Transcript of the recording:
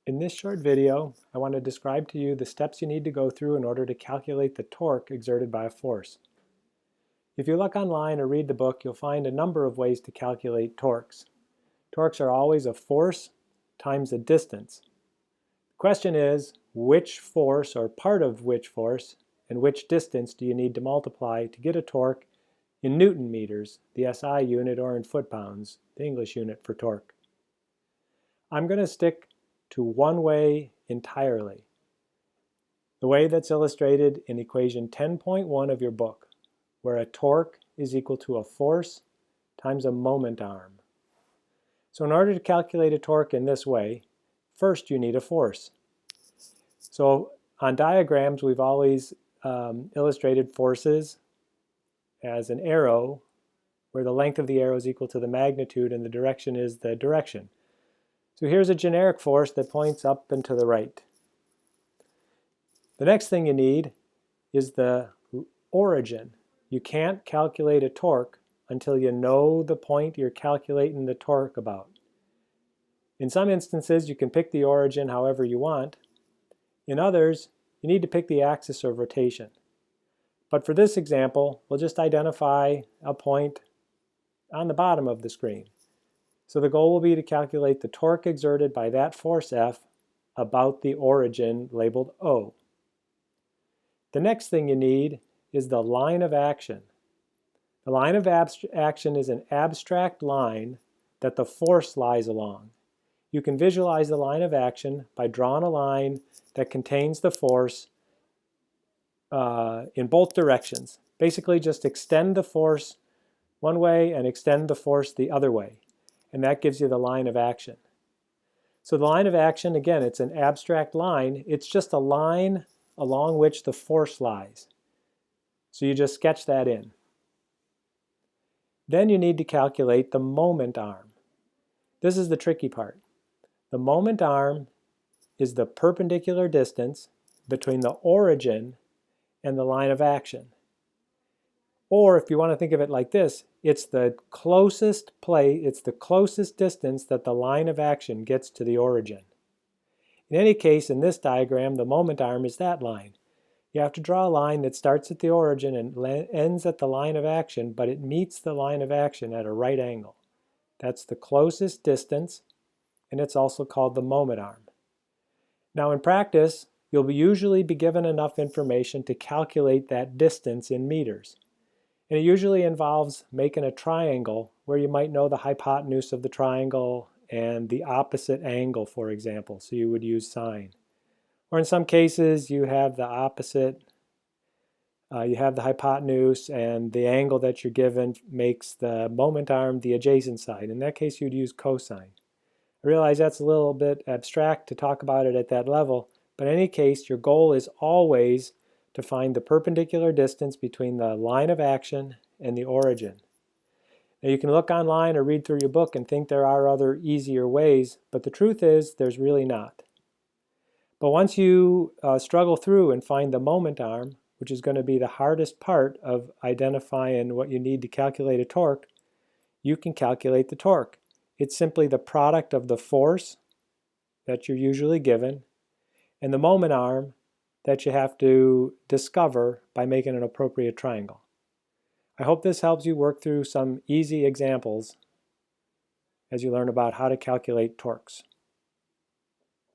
In this short video, I want to describe to you the steps you need to go through in order to calculate the torque exerted by a force. If you look online or read the book, you'll find a number of ways to calculate torques. Torques are always a force times a distance. The question is, which force or part of which force and which distance do you need to multiply to get a torque in Newton meters, the SI unit, or in foot-pounds, the English unit for torque? I'm going to stick to one way entirely, the way that's illustrated in equation 10.1 of your book, where a torque is equal to a force times a moment arm. So in order to calculate a torque in this way, first you need a force. So on diagrams, we've always illustrated forces as an arrow, where the length of the arrow is equal to the magnitude and the direction is the direction. So here's a generic force that points up and to the right. The next thing you need is the origin. You can't calculate a torque until you know the point you're calculating the torque about. In some instances, you can pick the origin however you want. In others, you need to pick the axis of rotation. But for this example, we'll just identify a point on the bottom of the screen. So the goal will be to calculate the torque exerted by that force F about the origin labeled O. The next thing you need is the line of action. The line of action is an abstract line that the force lies along. You can visualize the line of action by drawing a line that contains the force in both directions. Basically, just extend the force one way and extend the force the other way. And that gives you the line of action. So the line of action, again, it's an abstract line. It's just a line along which the force lies. So you just sketch that in. Then you need to calculate the moment arm. This is the tricky part. The moment arm is the perpendicular distance between the origin and the line of action. Or if you want to think of it like this, it's the closest distance that the line of action gets to the origin. In any case, in this diagram, the moment arm is that line. You have to draw a line that starts at the origin and ends at the line of action, but it meets the line of action at a right angle. That's the closest distance, and it's also called the moment arm. Now in practice, you'll usually be given enough information to calculate that distance in meters. And it usually involves making a triangle where you might know the hypotenuse of the triangle and the opposite angle, for example. So you would use sine. Or in some cases, you have the opposite. You have the hypotenuse, and the angle that you're given makes the moment arm the adjacent side. In that case, you'd use cosine. I realize that's a little bit abstract to talk about it at that level, but in any case, your goal is always to find the perpendicular distance between the line of action and the origin. Now you can look online or read through your book and think there are other easier ways, but the truth is there's really not. But once you struggle through and find the moment arm, which is going to be the hardest part of identifying what you need to calculate a torque, you can calculate the torque. It's simply the product of the force that you're usually given and the moment arm that you have to discover by making an appropriate triangle. I hope this helps you work through some easy examples as you learn about how to calculate torques.